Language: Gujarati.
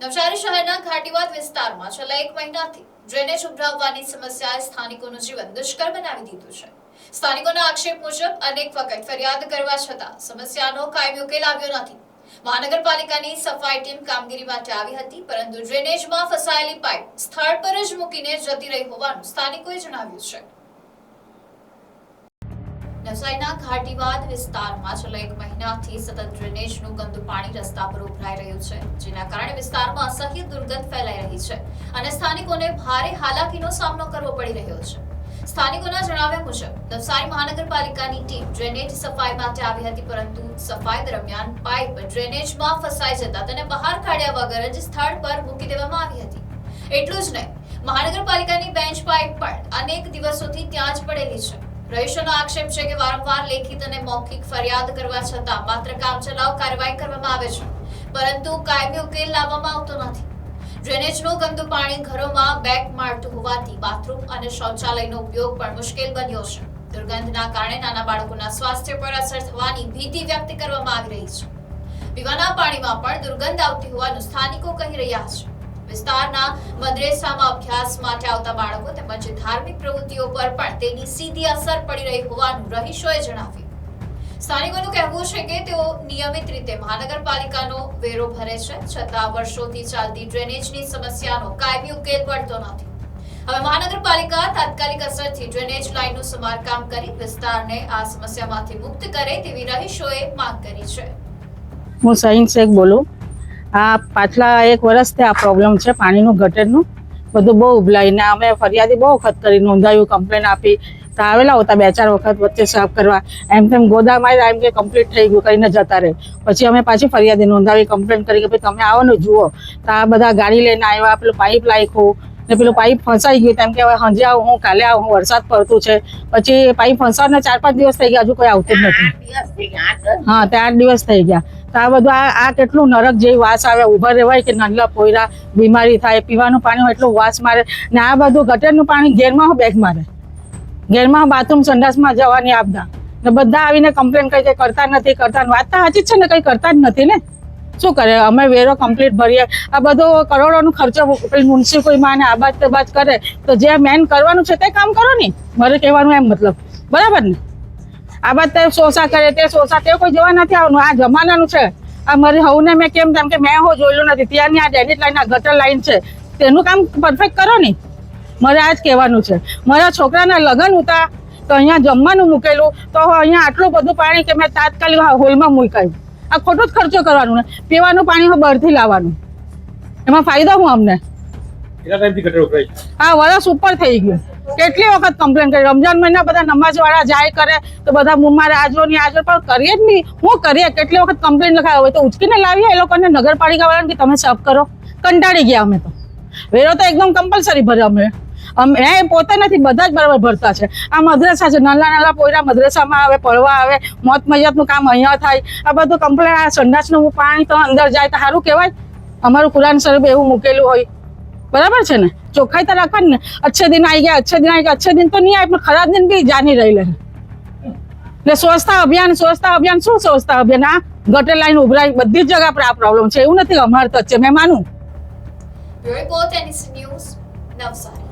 નવસારી શહેરના ઘાટીવાદ વિસ્તારમાં છેલ્લા 1 મહિનાથી ડ્રેનેજ ઉભરાવવાની સમસ્યાએ સ્થાનિકોનું જીવન દુષ્કર બનાવી દીધું છે। સ્થાનિકોના આક્ષેપ મુજબ અનેક વખત ફરિયાદ કરવા છતાં સમસ્યાનો કાયમી ઉકેલ આવ્યો નથી। મહાનગરપાલિકાની સફાઈ ટીમ કામગીરી માટે આવી હતી, પરંતુ ડ્રેનેજમાં ફસાયેલી પાઇપ સ્થળ પર જ મૂકીને જતી રહી હોવાનું સ્થાનિકોએ જણાવ્યું છે। નવસારીના ઘાટીવાદ વિસ્તારમાં છેલ્લા 1 મહિનાથી સતત ડ્રેનેજનું ગંદુ પાણી રસ્તા પર ઉભરાઈ રહ્યું છે, જેના કારણે વિસ્તારમાં અસહ્ય દુર્ગંધ ફેલાઈ રહી છે અને સ્થાનિકોને ભારે હાલાકીનો સામનો કરવો પડી રહ્યો છે। સ્થાનિકોના જણાવ્યા મુજબ નવસારી મહાનગરપાલિકાની ટીમ ડ્રેનેજ સફાઈ માટે આવી હતી, પરંતુ સફાઈ દરમિયાન પાઇપ ડ્રેનેજમાં ફસાઈ જતા તેને બહાર કાઢ્યા વગર જ સ્થળ પર મૂકી દેવામાં આવી હતી। એટલું જ નહીં, મહાનગરપાલિકાની બેન્ચ પાઇપ પણ અનેક દિવસોથી ત્યાં જ પડેલી છે। રહીશોનો આક્ષેપ છે કે વારંવાર લેખિત અને મૌખિક ફરિયાદ કરવા છતાં માત્ર કામચલાઉ કાર્યવાહી કરવામાં આવે છે, પરંતુ કાયમી ઉકેલ લાવવામાં આવતો નથી। ડ્રેનેજનું ગંદુ પાણી ઘરોમાં બેક મારતું હોવાથી બાથરૂમ અને શૌચાલયનો ઉપયોગ પણ મુશ્કેલ બન્યો છે। દુર્ગંધના કારણે નાના બાળકોના સ્વાસ્થ્ય પર અસર થવાની ભીતિ વ્યક્ત કરવામાં આવી રહી છે। પીવાના પાણીમાં પણ દુર્ગંધ આવતી હોવાનું સ્થાનિકો કહી રહ્યા છે। વિસ્તારના મદ્રેસામાં અભ્યાસ માટે આવતા બાળકો તેમજ ધાર્મિક પ્રવૃત્તિઓ પર પણ તેની સીધી અસર પડી રહી હોવાનું રહીશોએ જણાવ્યું। સ્થાનિકોનું કહેવું છે કે તેઓ નિયમિત રીતે મહાનગરપાલિકાનો વેરો ભરે છે, છતાં વર્ષોથી ચાલતી ડ્રેનેજની સમસ્યાનો કાયમી ઉકેલ મળતો નથી। હવે મહાનગરપાલિકા તાત્કાલિક અસરથી ડ્રેનેજ લાઇનનું સમારકામ કરી વિસ્તારને આ સમસ્યામાંથી મુક્ત કરે તેવી રહીશોએ માંગ કરી છે। હું સહીન શેખ બોલું। આ પાછલા 1 વર્ષથી આ પ્રોબ્લેમ છે, પાણીનું ગટરનું બધું બહુ ઉભલાઈને અમે ફરિયાદી બહુ વખત કરી, નોંધાયું, કમ્પ્લેન આપી તો આવેલા હોતા 2-4 વખત વચ્ચે સાફ કરવા, એમ તેમ ગોદામ આવ્યા, એમ કે કમ્પ્લીટ થઈ ગયું કરીને જતા રહે। પછી અમે પાછી ફરિયાદી નોંધાવી, કમ્પ્લેન કરી કે ભાઈ તમે આવો ને જુઓ તો આ બધા ગાડી લઈને આવ્યા, પેલું પાઇપ નાખ્યું ને પેલું પાઇપ ફસાઈ ગયું, તેમ કે હવે સાંજે આવું, હું કાલે આવું, વરસાદ પડતું છે। પછી પાઇપ ફસાવાને 4-5 દિવસ થઈ ગયા, હજુ કોઈ આવતું જ નથી। હા, તે 8 દિવસ થઈ ગયા। તો આ બધું આ કેટલું નરક જેવી વાસ આવે, ઉભા રહેવાય કે નાનલા પોયરા બીમારી થાય, પીવાનું પાણી એટલું વાસ મારે ને આ બધું ગટરનું પાણી ઘેરમાં બેગ મારે, ઘેરમાં બાથરૂમ સંડાસમાં જવાની આપદા ને બધા આવીને કમ્પ્લેન કરી કે કરતા નથી, વાત તો સાચી જ છે ને, કંઈ કરતા જ નથી ને, શું કરે? અમે વેરો કમ્પ્લીટ ભરીએ, આ બધો કરોડોનો ખર્ચો મ્યુનિસિપલમાં ને આબાદ તે બાદ કરે, તો જે મેન કરવાનું છે તે કામ કરો ને, મારે કહેવાનું એમ મતલબ, બરાબર ને? આ બાદ તે સોસા કરે, તે સોસા, તે કોઈ જવા નથી આવવાનું, આ જમાનાનું છે। આ મારી હવને મેં કેમ કે મેં જોયેલું નથી, ત્યાંની આ ડ્રેનેજ લાઈન, આ ગટર લાઈન છે, તેનું કામ પરફેક્ટ કરો ને, મારે આ જ કહેવાનું છે। મારા છોકરાના લગ્ન હતા તો અહીંયા જમવાનું મૂકેલું, તો અહીંયા આટલું બધું પાણી કે મેં તાત્કાલિક હોલમાં મૂકાયું। આ ખોટો જ ખર્ચો કરવાનું ને, પીવાનું પાણી બહારથી લાવવાનું, એમાં ફાયદો શું અમને? હા, વરસ ઉપર થઈ ગયું। કેટલી વખત કમ્પ્લેન કરી, રમજાન મહિના બધા નમાઝ વાળા જાય કરે તો બધા મુમ્મારે આજો ની આજો, પણ કરીએ જ નહીં, શું કરીએ? કેટલી વખત કમ્પ્લેન લખાય, હોય તો ઉચકીને લાવીએ એ લોકોને, નગરપાલિકા વાળાને કે તમે સાફ કરો। કંટાળી ગયા અમે તો, વેરો તો એકદમ કમ્પલસરી ભરે અમે પોતે નથી, બધા જ બરાબર ભરતા છે। આ મદ્રેસા છે, નાના પોયરા મદ્રેસામાં આવે, પડવા આવે, મોત મૈયતનું કામ અહીંયા થાય, આ બધું કમ્પ્લેન, આ સંડાસનું પાણી તો અંદર જાય તો સારું કહેવાય? અમારું કુરાન શરીફ એવું મૂકેલું હોય, બરાબર છે ને? ચોખ્ખાઈ તો રાખવાની ને। અચ્છે દિન આવી ગયા, અચ્છે દિન તો નહીં આવે, પણ ખરાબ દિન બી જાની રહી લે। સ્વચ્છતા અભિયાન શું સ્વચ્છતા અભિયાન? આ ગટર લાઈન ઉભરાય, બધી જ જગ્યા પર આ પ્રોબ્લેમ છે, એવું નથી અમારે તો છે, મેં માનું। Report NBC news, Navsari.